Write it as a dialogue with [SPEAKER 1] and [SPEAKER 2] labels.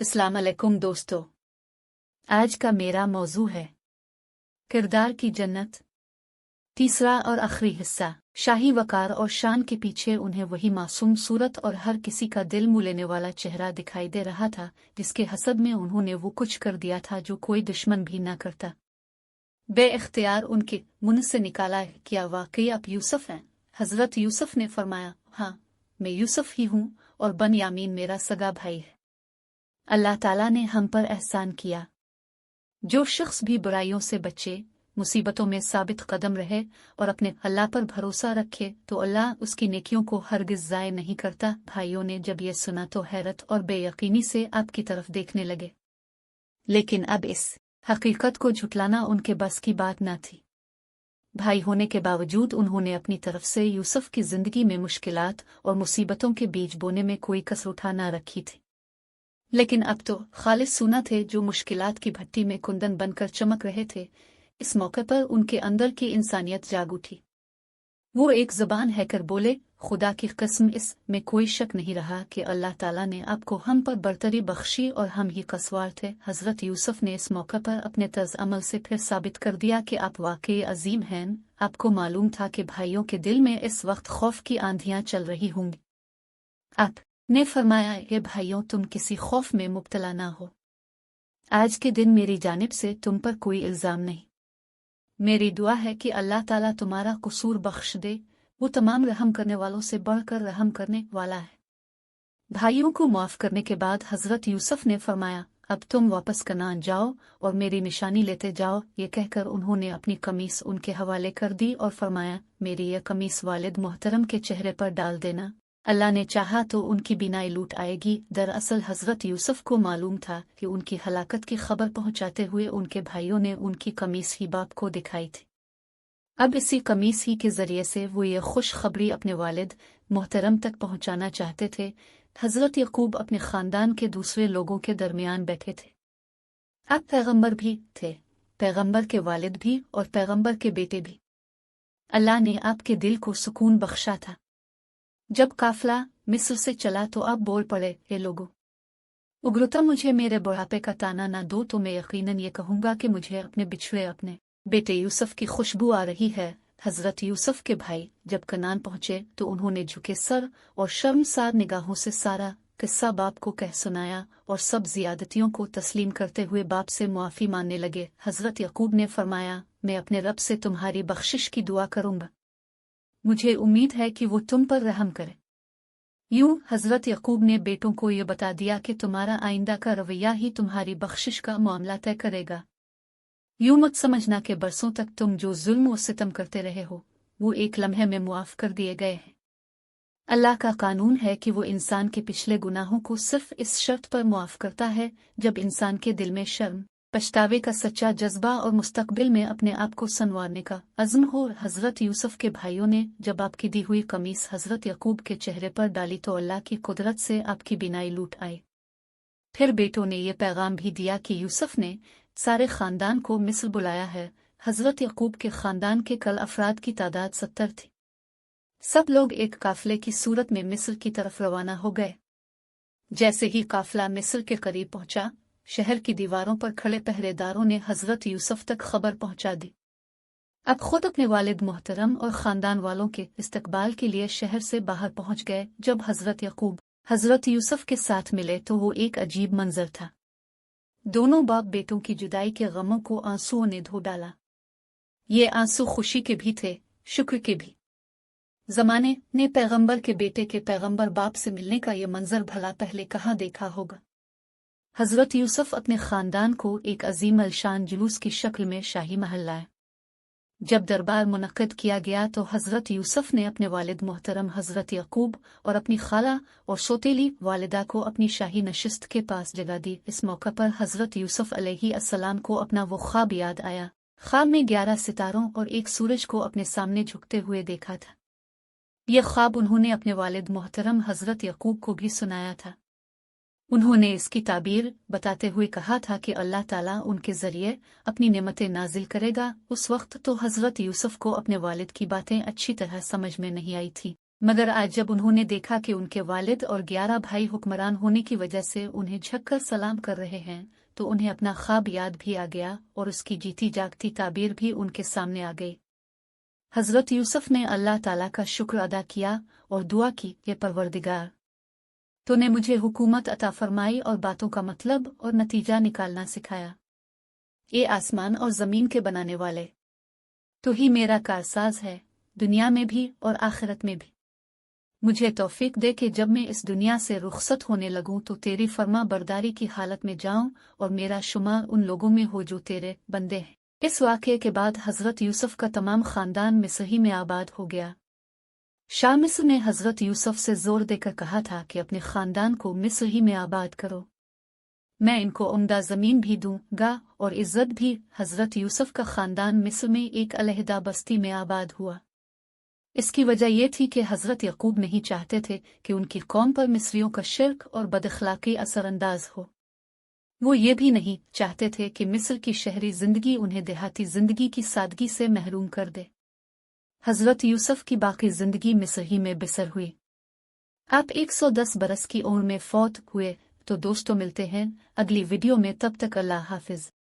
[SPEAKER 1] अस्सलाम वालेकुम दोस्तों, आज का मेरा मौजू है किरदार की जन्नत। तीसरा और आखिरी हिस्सा। शाही वकार और शान के पीछे उन्हें वही मासूम सूरत और हर किसी का दिल मुह लेने वाला चेहरा दिखाई दे रहा था जिसके हसद में उन्होंने वो कुछ कर दिया था जो कोई दुश्मन भी न करता। बे-इख्तियार उनके मुंह से निकाला, क्या वाकई आप यूसुफ हैं? हजरत यूसुफ ने फरमाया, हाँ, मैं यूसुफ ही हूँ और बन यामीन मेरा सगा भाई है। अल्लाह ताला ने हम पर एहसान किया। जो शख्स भी बुराइयों से बचे, मुसीबतों में साबित कदम रहे और अपने अल्लाह पर भरोसा रखे तो अल्लाह उसकी नेकियों को हरगिज़ ज़ाय नहीं करता। भाइयों ने जब ये सुना तो हैरत और बेयकीनी से आपकी तरफ देखने लगे, लेकिन अब इस हकीकत को झुटलाना उनके बस की बात न थी। भाई होने के बावजूद उन्होंने अपनी तरफ से यूसुफ की जिंदगी में मुश्किलात और मुसीबतों के बीज बोने में कोई कसर उठा न रखी थी। लेकिन अब तो खालिद सूना थे जो मुश्किलात की भट्टी में कुंदन बनकर चमक रहे थे। इस मौके पर उनके अंदर की इंसानियत जाग उठी। वो एक ज़बान है कर बोले, खुदा की कसम, इस में कोई शक नहीं रहा कि अल्लाह ताला ने आपको हम पर बरतरी बख्शी और हम ही कसवार थे। हजरत यूसुफ ने इस मौके पर अपने तर्ज अमल से फिर साबित कर दिया कि आप वाकई अजीम हैं। आपको मालूम था कि भाइयों के दिल में इस वक्त खौफ की आंधियां चल रही होंगी। आप ने फरमाया, ये भाइयों, तुम किसी खौफ में मुब्तला ना हो। आज के दिन मेरी जानिब से तुम पर कोई इल्ज़ाम नहीं। मेरी दुआ है कि अल्लाह ताला तुम्हारा कसूर बख्श दे। वो तमाम रहम करने वालों से बढ़कर रहम करने वाला है। भाइयों को माफ़ करने के बाद हजरत यूसुफ ने फरमाया, अब तुम वापस कनान जाओ और मेरी निशानी लेते जाओ। ये कहकर उन्होंने अपनी कमीस उनके हवाले कर दी और फरमाया, मेरी यह कमीस वालिद मोहतरम के चेहरे पर डाल देना, अल्लाह ने चाहा तो उनकी बिनाई लूट आएगी। दरअसल हजरत यूसुफ को मालूम था कि उनकी हलाकत की खबर पहुंचाते हुए उनके भाइयों ने उनकी कमीस ही बाप को दिखाई थी। अब इसी कमीस ही के जरिए से वो ये खुशखबरी अपने वालिद मोहतरम तक पहुंचाना चाहते थे। हजरत यकूब अपने खानदान के दूसरे लोगों के दरमियान बैठे थे। अब पैगंबर भी थे, पैगंबर के वालिद भी और पैगंबर के बेटे भी। अल्लाह ने आपके दिल को सुकून बख्शा था। जब काफिला मिस्र से चला तो अब बोल पड़े, हे लोगों, उग्रता मुझे मेरे बुढ़ापे का ताना ना दो तो मैं यकीनन ये कहूँगा कि मुझे अपने बिछड़े अपने बेटे यूसुफ की खुशबू आ रही है। हजरत यूसुफ के भाई जब कनान पहुंचे तो उन्होंने झुके सर और शर्मसार निगाहों से सारा किस्सा बाप को कह सुनाया और सब जियादतियों को तस्लीम करते हुए बाप से मुआफ़ी मांगने लगे। हजरत यकूब ने फरमाया, मैं अपने रब से तुम्हारी बख्शिश की दुआ करूँगा, मुझे उम्मीद है कि वो तुम पर रहम करे। यूं हजरत यकूब ने बेटों को ये बता दिया कि तुम्हारा आइंदा का रवैया ही तुम्हारी बख्शिश का मामला तय करेगा। यूं मत समझना कि बरसों तक तुम जो जुल्म और सितम करते रहे हो वो एक लम्हे में मुआफ कर दिए गए हैं। अल्लाह का कानून है कि वो इंसान के पिछले गुनाहों को सिर्फ इस शर्त पर मुआफ करता है जब इंसान के दिल में शर्म, पछतावे का सच्चा जज्बा और मुस्तकबिल में अपने आप को संवारने का अज़्म हो। हजरत यूसुफ के भाइयों ने जब आपकी दी हुई कमीज हजरत यकूब के चेहरे पर डाली तो अल्लाह की कुदरत से आपकी बिनाई लूट आई। फिर बेटों ने यह पैगाम भी दिया कि यूसुफ ने सारे खानदान को मिस्र बुलाया है। हजरत यकूब के खानदान के कल अफराद की तादाद 70 थी। सब लोग एक काफिले की सूरत में मिस्र की तरफ रवाना हो गए। जैसे ही काफिला मिस्र के करीब पहुंचा, शहर की दीवारों पर खड़े पहरेदारों ने हजरत यूसुफ तक खबर पहुंचा दी। अब खुद अपने वालिद मोहतरम और खानदान वालों के इस्तकबाल के लिए शहर से बाहर पहुंच गए। जब हजरत यकूब हजरत यूसुफ के साथ मिले तो वो एक अजीब मंजर था। दोनों बाप बेटों की जुदाई के गमों को आंसुओं ने धो डाला। ये आंसू खुशी के भी थे, शुक्र के भी। जमाने ने पैगंबर के बेटे के पैगंबर बाप से मिलने का ये मंजर भला पहले कहाँ देखा होगा। हजरत यूसुफ अपने खानदान को एक अजीम अलशान जुलूस की शक्ल में शाही महल लाए। जब दरबार मुनक्किद किया गया तो हजरत यूसुफ ने अपने वालिद मोहतरम हजरत यकूब और अपनी खाला और सौतेली वालिदा को अपनी शाही नशिस्त के पास जगह दी। इस मौका पर हजरत यूसुफ अलैहिस्सलाम को अपना वो ख्वाब याद आया। ख्वाब में 11 सितारों और एक सूरज को अपने सामने झुकते हुए देखा था। यह ख्वाब उन्होंने अपने वालिद मोहतरम हजरत यकूब को भी सुनाया था। उन्होंने इसकी ताबीर बताते हुए कहा था कि अल्लाह ताला उनके जरिए अपनी नेमतें नाजिल करेगा। उस वक्त तो हजरत यूसुफ को अपने वालिद की बातें अच्छी तरह समझ में नहीं आई थी। मगर आज जब उन्होंने देखा कि उनके वालिद और 11 भाई हुक्मरान होने की वजह से उन्हें झुककर सलाम कर रहे हैं, तो उन्हें अपना ख्वाब याद भी आ गया और उसकी जीती जागती ताबीर भी उनके सामने आ गई। हज़रत यूसुफ ने अल्लाह ताला का शुक्र अदा किया और दुआ की, ये परवरदिगार, तूने मुझे हुकूमत अता फरमाई और बातों का मतलब और नतीजा निकालना सिखाया। ये आसमान और ज़मीन के बनाने वाले, तो ही मेरा कारसाज है, दुनिया में भी और आखिरत में भी। मुझे तौफीक दे कि जब मैं इस दुनिया से रुखसत होने लगूं तो तेरी फर्मा बरदारी की हालत में जाऊं और मेरा शुमार उन लोगों में हो जो तेरे बंदे हैं। इस वाक़े के बाद हज़रत यूसुफ का तमाम ख़ानदान मिस्र ही में आबाद हो गया। शाह मिस्र ने हज़रत यूसुफ से जोर देकर कहा था कि अपने ख़ानदान को मिस्र ही में आबाद करो, मैं इनको उम्दा ज़मीन भी दूंगा और इज़्ज़त भी। हज़रत यूसुफ का ख़ानदान मिस्र में एक अलहदा बस्ती में आबाद हुआ। इसकी वजह यह थी कि हज़रत यकूब नहीं चाहते थे कि उनकी कौम पर मिस्रियों का शिर्क और बदअखलाक़ी असरअंदाज हो। वो ये भी नहीं चाहते थे कि मिस्र की शहरी ज़िंदगी उन्हें देहाती ज़िंदगी की सादगी से महरूम कर दे। हज़रत यूसुफ की बाकी ज़िंदगी मिस्र ही में बसर हुई। आप 110 बरस की उम्र में फौत हुए। तो दोस्तों, मिलते हैं अगली वीडियो में, तब तक अल्लाह हाफिज़।